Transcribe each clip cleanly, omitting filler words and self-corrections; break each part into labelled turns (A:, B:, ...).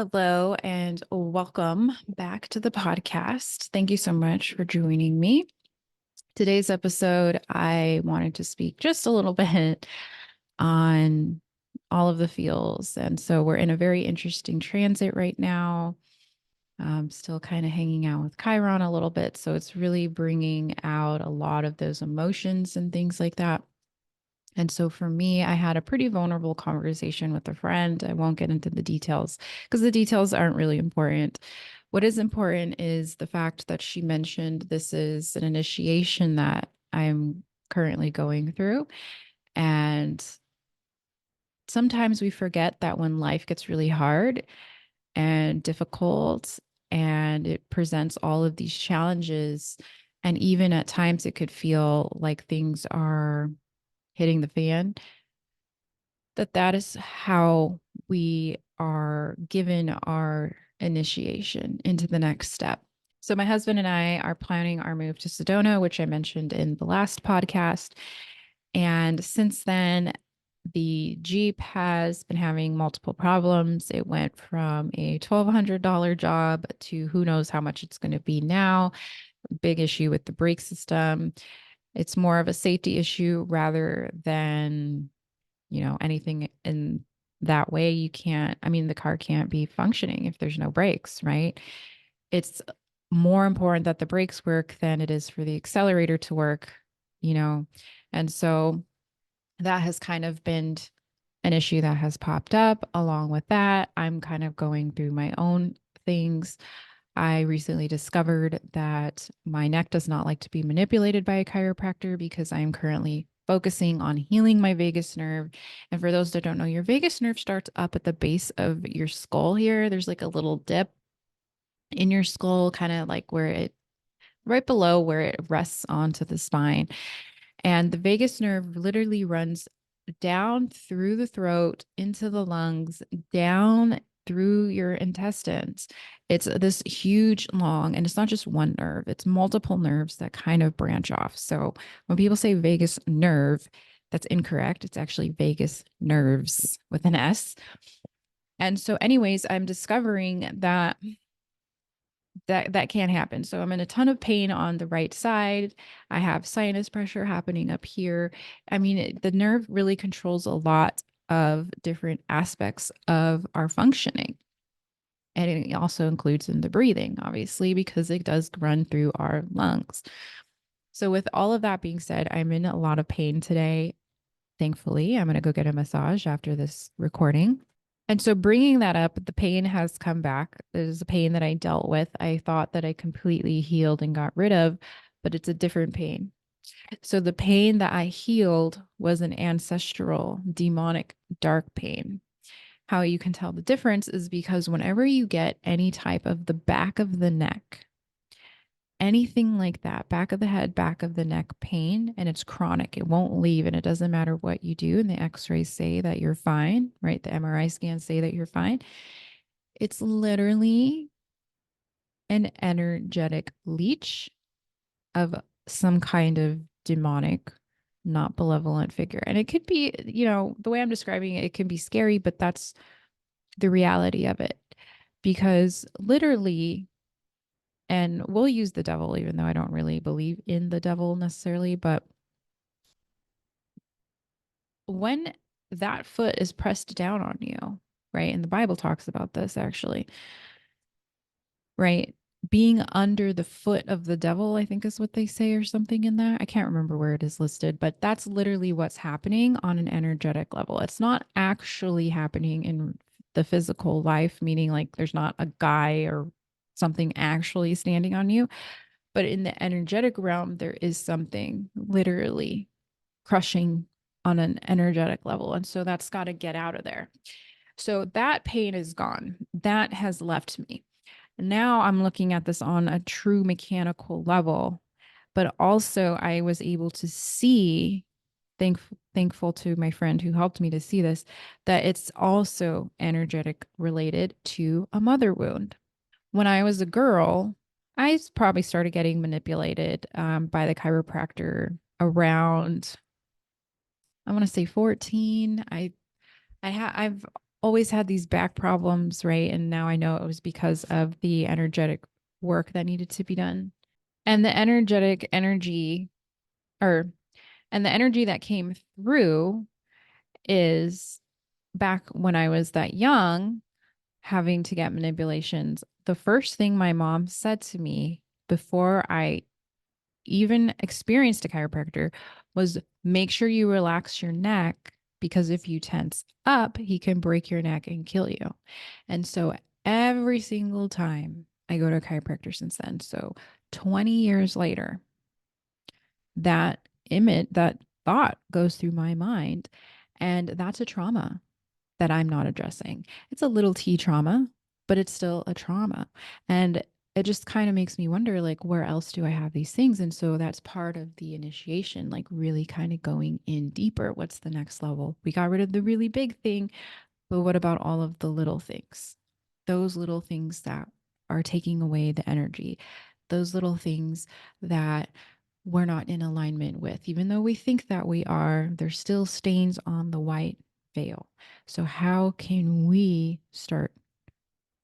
A: Hello and welcome back to the podcast. Thank you so much for joining me. Today's episode, I wanted to speak just a little bit on all of the feels. And so we're in a very interesting transit right now. I'm still kind of hanging out with Chiron a little bit. So it's really bringing out a lot of those emotions and things like that. And so for me, I had a pretty vulnerable conversation with a friend. I won't get into the details because the details aren't really important. What is important is the fact that she mentioned this is an initiation that I'm currently going through. And sometimes we forget that when life gets really hard and difficult and it presents all of these challenges, and even at times it could feel like things are hitting the fan, that is how we are given our initiation into the next step. So my husband and I are planning our move to Sedona, which I mentioned in the last podcast. And since then, the Jeep has been having multiple problems. It went from a $1,200 job to who knows how much it's going to be now. Big issue with the brake system. It's more of a safety issue rather than anything in that way. You can't, I mean, the car can't be functioning if there's no brakes, right? It's more important that the brakes work than it is for the accelerator to work, you know? And so that has kind of been an issue that has popped up. Along with that, I'm kind of going through my own things. I recently discovered that my neck does not like to be manipulated by a chiropractor because I am currently focusing on healing my vagus nerve. And for those that don't know, your vagus nerve starts up at the base of your skull here. There's like a little dip in your skull, kind of like where it, right below where it rests onto the spine. And the vagus nerve literally runs down through the throat, into the lungs, down through your intestines. It's this huge, long, and it's not just one nerve, it's multiple nerves that kind of branch off. So when people say vagus nerve, that's incorrect. It's actually vagus nerves with an S. And so, anyways, I'm discovering that can't happen. So I'm in a ton of pain on the right side. I have sinus pressure happening up here. I mean, the nerve really controls a lot of different aspects of our functioning. And it also includes in the breathing, obviously, because it does run through our lungs. So with all of that being said, I'm in a lot of pain today. Thankfully, I'm going to go get a massage after this recording. And so bringing that up, the pain has come back. There's a pain that I dealt with. I thought that I completely healed and got rid of, but it's a different pain. So the pain that I healed was an ancestral, demonic, dark pain. How you can tell the difference is because whenever you get any type of the back of the neck, anything like that, back of the head, back of the neck pain, and it's chronic, it won't leave, and it doesn't matter what you do. And the x-rays say that you're fine, right? The MRI scans say that you're fine. It's literally an energetic leech of some kind of demonic, not benevolent figure. And it could be, the way I'm describing it, it can be scary, but that's the reality of it. Because literally, and we'll use the devil, even though I don't really believe in the devil necessarily, but when that foot is pressed down on you, right? And the Bible talks about this actually, right? Being under the foot of the devil, I think is what they say, or something in that. I can't remember where it is listed, but that's literally what's happening on an energetic level. It's not actually happening in the physical life, meaning like there's not a guy or something actually standing on you. But in the energetic realm, there is something literally crushing on an energetic level. And so that's got to get out of there. So that pain is gone. That has left me. Now I'm looking at this on a true mechanical level, but also I was able to see, thankful to my friend who helped me to see this, that it's also energetic related to a mother wound. When I was a girl, I probably started getting manipulated by the chiropractor around, I want to say 14. I've always had these back problems, right? And now I know it was because of the energetic work that needed to be done. And the energetic energy or and the energy that came through is back when I was that young, having to get manipulations. The first thing my mom said to me before I even experienced a chiropractor was make sure you relax your neck because if you tense up, he can break your neck and kill you. And so every single time I go to a chiropractor since then, so 20 years later, that image, that thought goes through my mind. And that's a trauma that I'm not addressing. It's a little t trauma, but it's still a trauma. And it just kind of makes me wonder, like, where else do I have these things? And so that's part of the initiation, like really kind of going in deeper. What's the next level? We got rid of the really big thing, but what about all of the little things? Those little things that are taking away the energy, those little things that we're not in alignment with. Even though we think that we are, there's still stains on the white veil. So, how can we start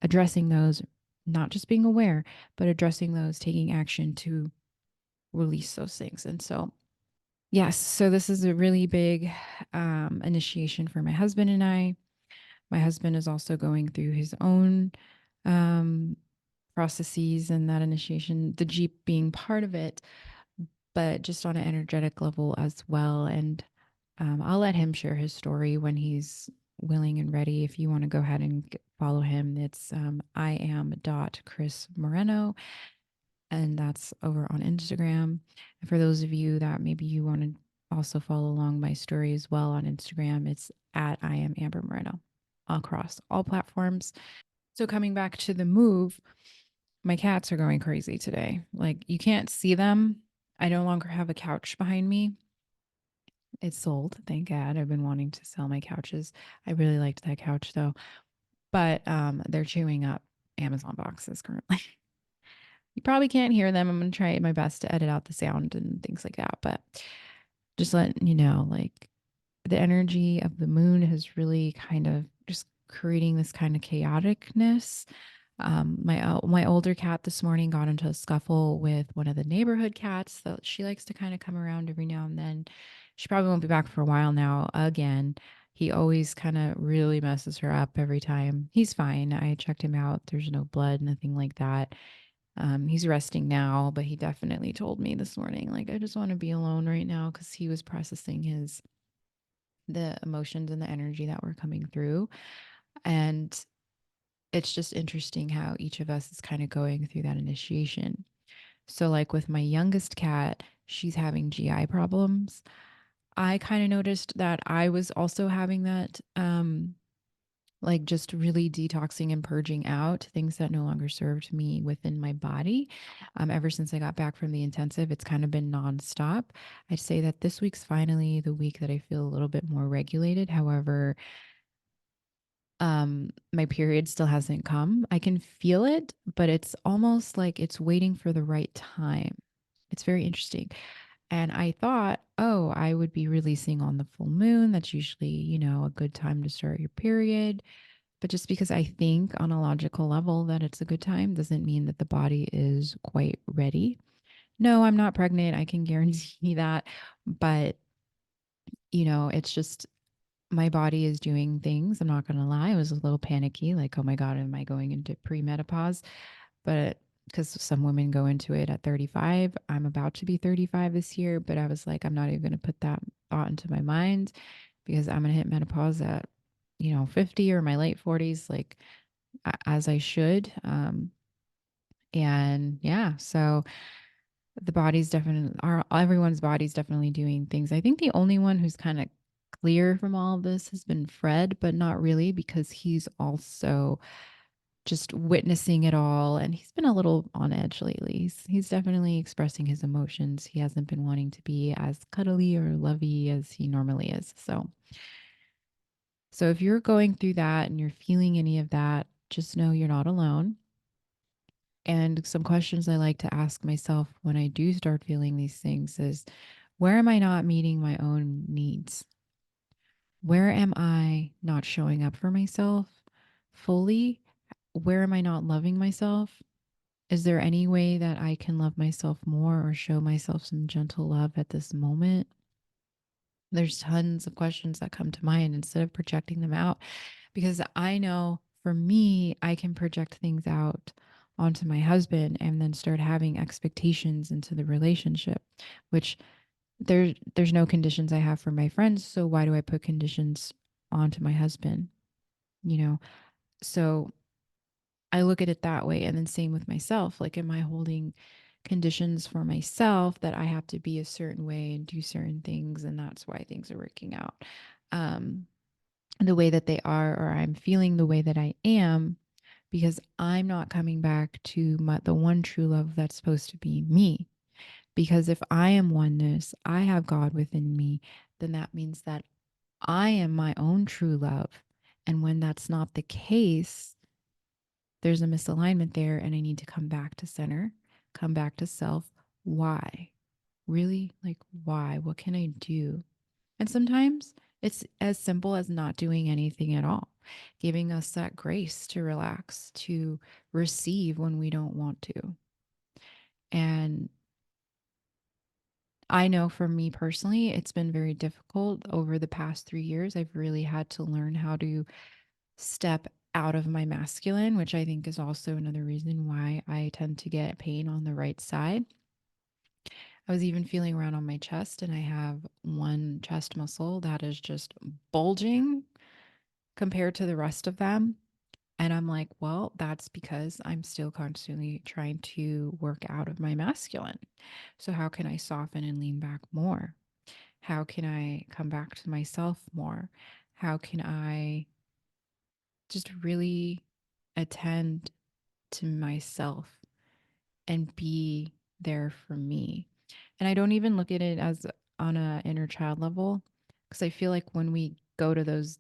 A: addressing those, not just being aware, but addressing those, taking action to release those things? And so, yes, so this is a really big initiation for my husband and I. My husband is also going through his own um, processes and that initiation, the Jeep being part of it, but just on an energetic level as well. And I'll let him share his story when he's willing and ready. If you want to go ahead and follow him, it's I am Chris Moreno, and that's over on Instagram. And for those of you that maybe you want to also follow along my story as well on Instagram, it's at I am Amber Moreno across all platforms. So coming back to the move, my cats are going crazy today. Like you can't see them. I no longer have a couch behind me. It's sold, thank God. I've been wanting to sell my couches. I really liked that couch though. But they're chewing up Amazon boxes currently. You probably can't hear them. I'm going to try my best to edit out the sound and things like that. But just letting you know, like the energy of the moon has really kind of just creating this kind of chaoticness. My older cat this morning got into a scuffle with one of the neighborhood cats. So she likes to kind of come around every now and then. She probably won't be back for a while now. Again, he always kind of really messes her up every time. He's fine. I checked him out. There's no blood, nothing like that. He's resting now, but he definitely told me this morning, like, I just want to be alone right now because he was processing the emotions and the energy that were coming through. And it's just interesting how each of us is kind of going through that initiation. So, like with my youngest cat, she's having GI problems. I kind of noticed that I was also having that, like just really detoxing and purging out things that no longer served me within my body. Ever since I got back from the intensive, it's kind of been nonstop. I'd say that this week's finally the week that I feel a little bit more regulated. However, my period still hasn't come. I can feel it, but it's almost like it's waiting for the right time. It's very interesting. And I thought, oh, I would be releasing on the full moon. That's usually, a good time to start your period. But just because I think on a logical level that it's a good time doesn't mean that the body is quite ready. No, I'm not pregnant. I can guarantee that. But, it's just my body is doing things. I'm not going to lie. I was a little panicky, like, oh my God, am I going into premenopause? But because some women go into it at 35, I'm about to be 35 this year. But I was like, I'm not even going to put that thought into my mind because I'm going to hit menopause at, 50 or my late 40s, like as I should. And yeah, so the body's definitely, everyone's body's definitely doing things. I think the only one who's kind of clear from all of this has been Fred, but not really because he's also just witnessing it all. And he's been a little on edge lately. He's definitely expressing his emotions. He hasn't been wanting to be as cuddly or lovey as he normally is. So if you're going through that and you're feeling any of that, just know you're not alone. And some questions I like to ask myself when I do start feeling these things is where am I not meeting my own needs? Where am I not showing up for myself fully? Where am I not loving myself? Is there any way that I can love myself more or show myself some gentle love at this moment? There's tons of questions that come to mind instead of projecting them out, because I know for me, I can project things out onto my husband and then start having expectations into the relationship, which there's no conditions I have for my friends, so why do I put conditions onto my husband? You know, so I look at it that way. And then same with myself. Like, am I holding conditions for myself that I have to be a certain way and do certain things? And that's why things are working out um, the way that they are, or I'm feeling the way that I am because I'm not coming back to the one true love that's supposed to be me. Because if I am oneness, I have God within me, then that means that I am my own true love. And when that's not the case, there's a misalignment there and I need to come back to center, come back to self. Why? Really? Like, why? What can I do? And sometimes it's as simple as not doing anything at all, giving us that grace to relax, to receive when we don't want to. And I know for me personally, it's been very difficult over the past 3 years. I've really had to learn how to step out of my masculine, which I think is also another reason why I tend to get pain on the right side. I was even feeling around on my chest, and I have one chest muscle that is just bulging compared to the rest of them. And I'm like, well, that's because I'm still constantly trying to work out of my masculine. So, how can I soften and lean back more? How can I come back to myself more? How can I just really attend to myself and be there for me? And I don't even look at it as on a inner child level, because I feel like when we go to those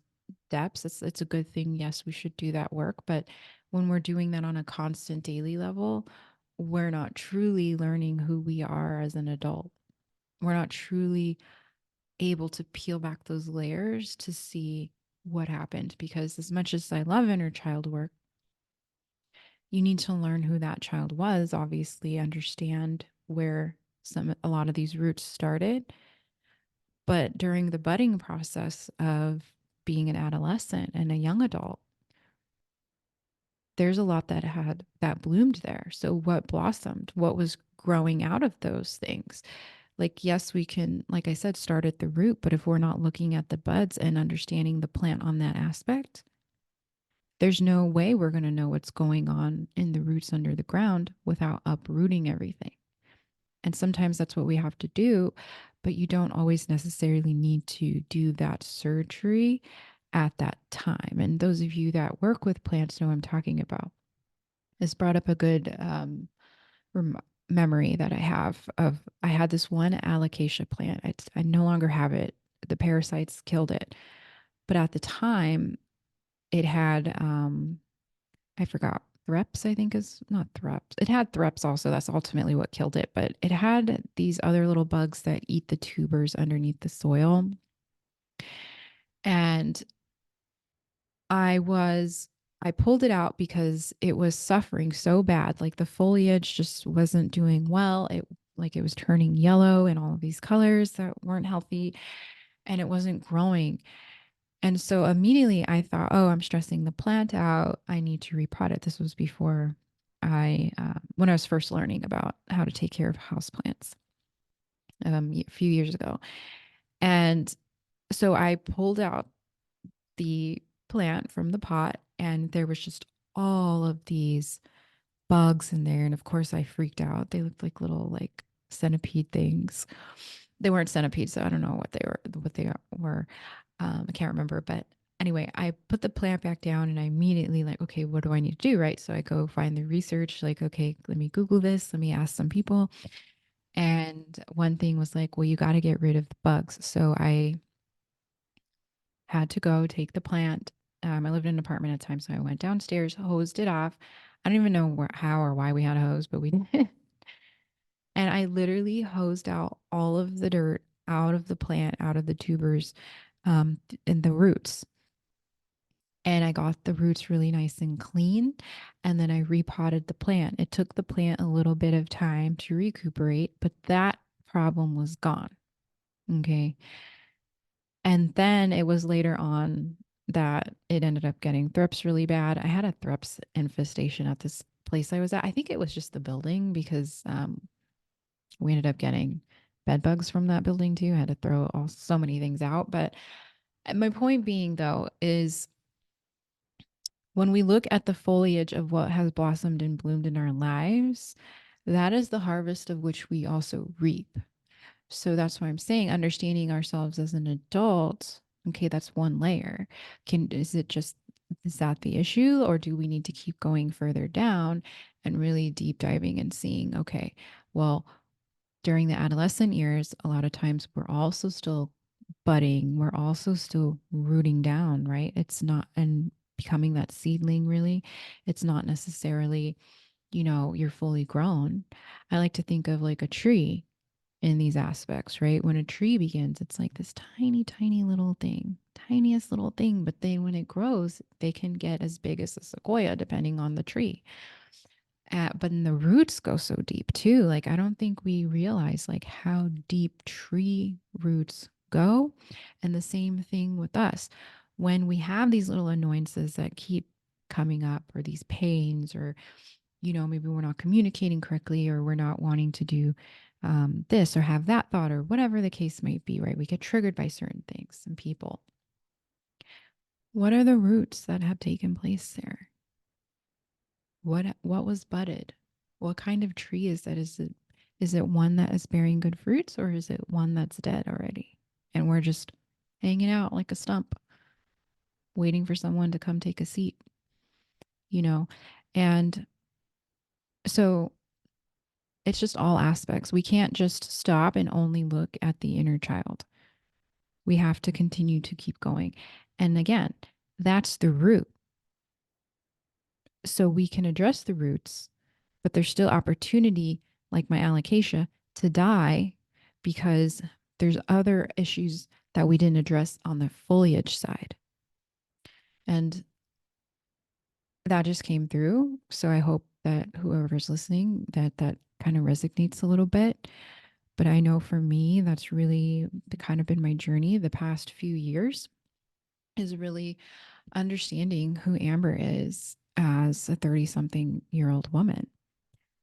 A: depths, it's a good thing. Yes, we should do that work, but when we're doing that on a constant daily level, we're not truly learning who we are as an adult. We're not truly able to peel back those layers to see what happened, because as much as I love inner child work, you need to learn who that child was, obviously understand where a lot of these roots started. But during the budding process of being an adolescent and a young adult, there's a lot that bloomed there. So what blossomed? What was growing out of those things? Like, yes, we can, like I said, start at the root, but if we're not looking at the buds and understanding the plant on that aspect, there's no way we're going to know what's going on in the roots under the ground without uprooting everything. And sometimes that's what we have to do, but you don't always necessarily need to do that surgery at that time. And those of you that work with plants know what I'm talking about. This brought up a good rem- memory that I have of I had this one alocasia plant. I no longer have it. The parasites killed it. But at the time, it had I forgot. Threps, I think is not threps. It had threps also. That's ultimately what killed it. But it had these other little bugs that eat the tubers underneath the soil. And I was, I pulled it out because it was suffering so bad. Like the foliage just wasn't doing well. Like it was turning yellow and all of these colors that weren't healthy, and it wasn't growing. And so immediately I thought, oh, I'm stressing the plant out. I need to repot it. This was before when I was first learning about how to take care of houseplants a few years ago. And so I pulled out the plant from the pot, and there was just all of these bugs in there. And of course, I freaked out. They looked like little like centipede things. They weren't centipedes, so I don't know what they were. What they were, I can't remember. But anyway, I put the plant back down, and I immediately like, okay, what do I need to do? Right. So I go find the research. Like, okay, let me Google this. Let me ask some people. And one thing was like, well, you got to get rid of the bugs. So I had to go take the plant. I lived in an apartment at the time, so I went downstairs, hosed it off. I don't even know how or why we had a hose, but we did. And I literally hosed out all of the dirt out of the plant, out of the tubers, in the roots. And I got the roots really nice and clean. And then I repotted the plant. It took the plant a little bit of time to recuperate, but that problem was gone. Okay. And then it was later on that it ended up getting thrips really bad. I had a thrips infestation at this place I was at. I think it was just the building because we ended up getting bed bugs from that building too. I had to throw so many things out. But my point being, though, is when we look at the foliage of what has blossomed and bloomed in our lives, that is the harvest of which we also reap. So that's why I'm saying understanding ourselves as an adult. Okay, that's one layer. Is that the issue, or do we need to keep going further down and really deep diving and seeing, okay, well, during the adolescent years, a lot of times we're also still budding, we're also still rooting down, right? It's not, and becoming that seedling, really. It's not necessarily, you're fully grown. I like to think of like a tree in these aspects, right? When a tree begins, it's like this tiny, tiny little thing, tiniest little thing. But then when it grows, they can get as big as a sequoia, depending on the tree. But then the roots go so deep too. Like, I don't think we realize like how deep tree roots go. And the same thing with us. When we have these little annoyances that keep coming up, or these pains, or maybe we're not communicating correctly, or we're not wanting to do this or have that thought, or whatever the case might be, right? We get triggered by certain things and people. What are the roots that have taken place there? What was budded? What kind of tree is that? Is it one that is bearing good fruits, or is it one that's dead already? And we're just hanging out like a stump, waiting for someone to come take a seat, you know? And so it's just all aspects. We can't just stop and only look at the inner child. We have to continue to keep going. And again, that's the root. So we can address the roots, but there's still opportunity, like my alopecia, to die because there's other issues that we didn't address on the foliage side. And that just came through. So I hope that whoever's listening, that kind of resonates a little bit. But I know for me, that's really kind of been my journey the past few years, is really understanding who Amber is as a 30 something year old woman.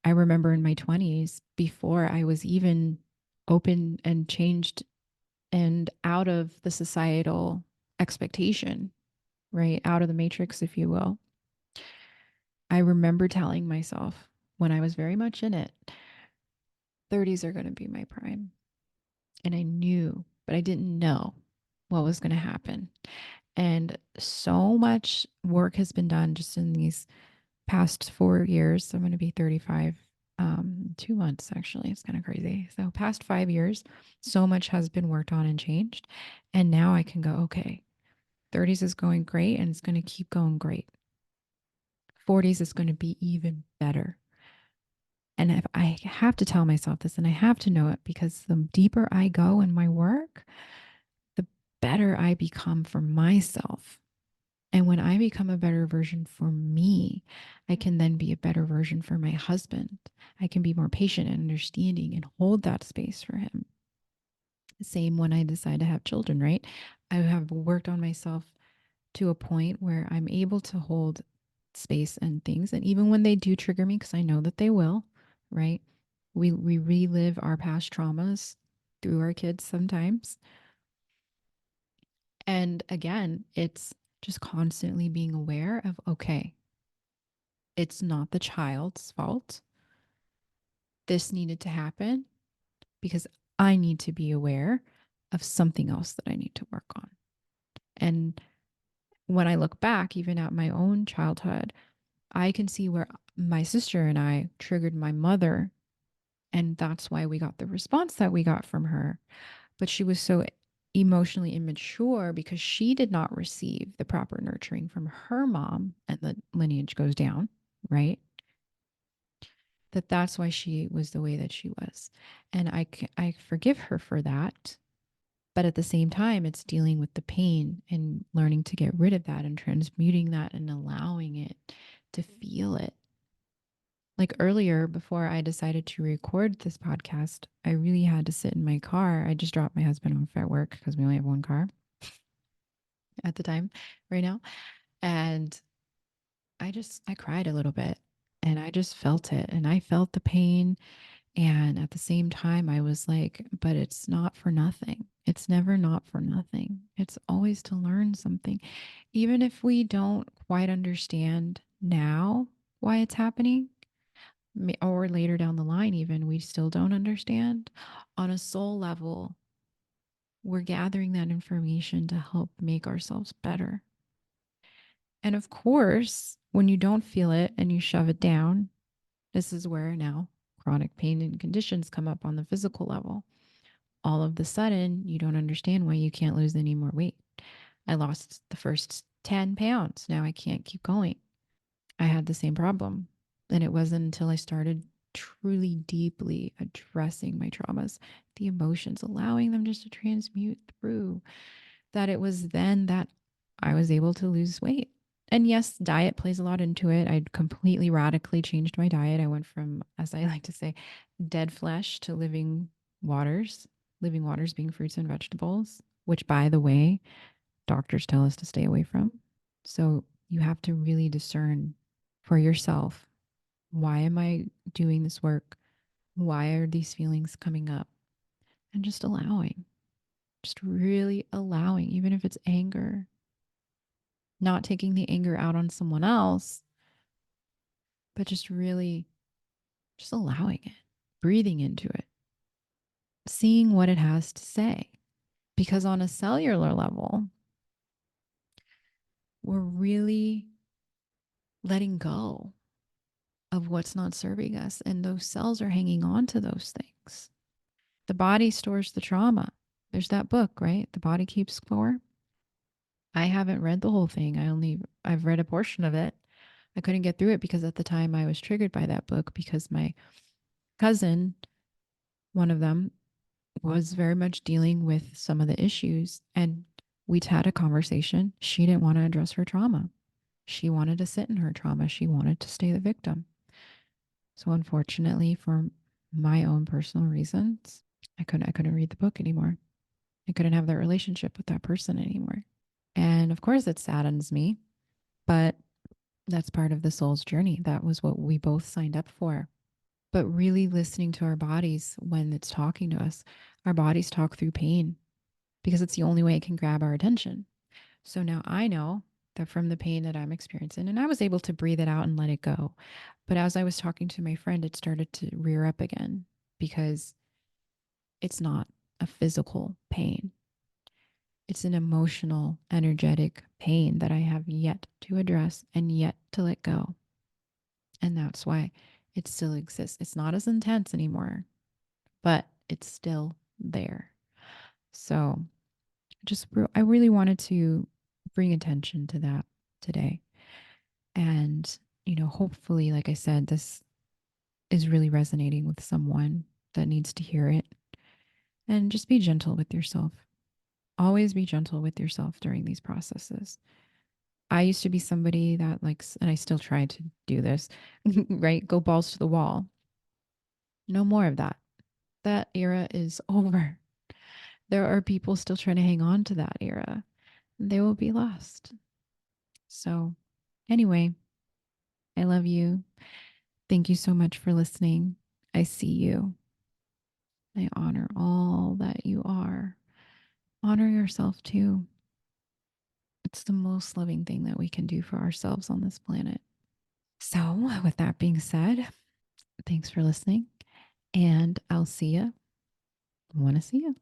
A: I remember in my 20s, before I was even open and changed and out of the societal expectation, right? Out of the matrix, if you will. I remember telling myself when I was very much in it, 30s are going to be my prime. And I knew, but I didn't know what was going to happen. And so much work has been done just in these past 4 years. So I'm going to be 35, 2 months actually. It's kind of crazy. So past 5 years, so much has been worked on and changed. And now I can go, okay, 30s is going great and it's going to keep going great. 40s is going to be even better. And if I have to tell myself this, and I have to know it, because the deeper I go in my work, the better I become for myself. And when I become a better version for me, I can then be a better version for my husband. I can be more patient and understanding and hold that space for him. Same when I decide to have children, right? I have worked on myself to a point where I'm able to hold space and things. And even when they do trigger me, because I know that they will, right? We relive our past traumas through our kids sometimes. And again, it's just constantly being aware of, okay, it's not the child's fault. This needed to happen because I need to be aware of something else that I need to work on. And when I look back, even at my own childhood, I can see where my sister and I triggered my mother. And that's why we got the response that we got from her. But she was so emotionally immature because she did not receive the proper nurturing from her mom, and the lineage goes down, right? That's why she was the way that she was. And I forgive her for that. But at the same time, it's dealing with the pain and learning to get rid of that and transmuting that and allowing it to feel it. Like earlier, before I decided to record this podcast, I really had to sit in my car. I just dropped my husband off at work because we only have one car at the time right now. And I cried a little bit and I just felt it and I felt the pain. And at the same time, I was like, but it's not for nothing. It's never not for nothing. It's always to learn something. Even if we don't quite understand now why it's happening, or later down the line, even we still don't understand, on a soul level, we're gathering that information to help make ourselves better. And of course, when you don't feel it and you shove it down, this is where now chronic pain and conditions come up on the physical level. All of the sudden, you don't understand why you can't lose any more weight. I lost the first 10 pounds. Now I can't keep going. I had the same problem. And it wasn't until I started truly deeply addressing my traumas, the emotions, allowing them just to transmute through, that it was then that I was able to lose weight. And yes, diet plays a lot into it. I completely radically changed my diet. I went from, as I like to say, dead flesh to living waters being fruits and vegetables, which, by the way, doctors tell us to stay away from. So you have to really discern for yourself, why am I doing this work? Why are these feelings coming up? And just allowing, just really allowing, even if it's anger, not taking the anger out on someone else, but just really just allowing it, breathing into it, seeing what it has to say. Because on a cellular level, we're really letting go of what's not serving us. And those cells are hanging on to those things. The body stores the trauma. There's that book, right? The Body Keeps Score. I haven't read the whole thing. I've read a portion of it. I couldn't get through it because at the time I was triggered by that book because my cousin, one of them, was very much dealing with some of the issues and we'd had a conversation. She didn't want to address her trauma. She wanted to sit in her trauma. She wanted to stay the victim. So unfortunately, for my own personal reasons, I couldn't read the book anymore. I couldn't have that relationship with that person anymore. And of course it saddens me, but that's part of the soul's journey. That was what we both signed up for. But really listening to our bodies when it's talking to us, our bodies talk through pain because it's the only way it can grab our attention. So now I know that from the pain that I'm experiencing, and I was able to breathe it out and let it go. But as I was talking to my friend, it started to rear up again because it's not a physical pain. It's an emotional, energetic pain that I have yet to address and yet to let go. And that's why it still exists. It's not as intense anymore, but it's still there. So I really wanted to bring attention to that today. And, hopefully, like I said, this is really resonating with someone that needs to hear it. And just be gentle with yourself. Always be gentle with yourself during these processes. I used to be somebody that likes, and I still try to do this, right? Go balls to the wall. No more of that. That era is over. There are people still trying to hang on to that era. They will be lost. So, anyway, I love you. Thank you so much for listening. I see you. I honor all that you are. Honor yourself too. It's the most loving thing that we can do for ourselves on this planet. So, with that being said, thanks for listening, and I'll see you. Want to see you.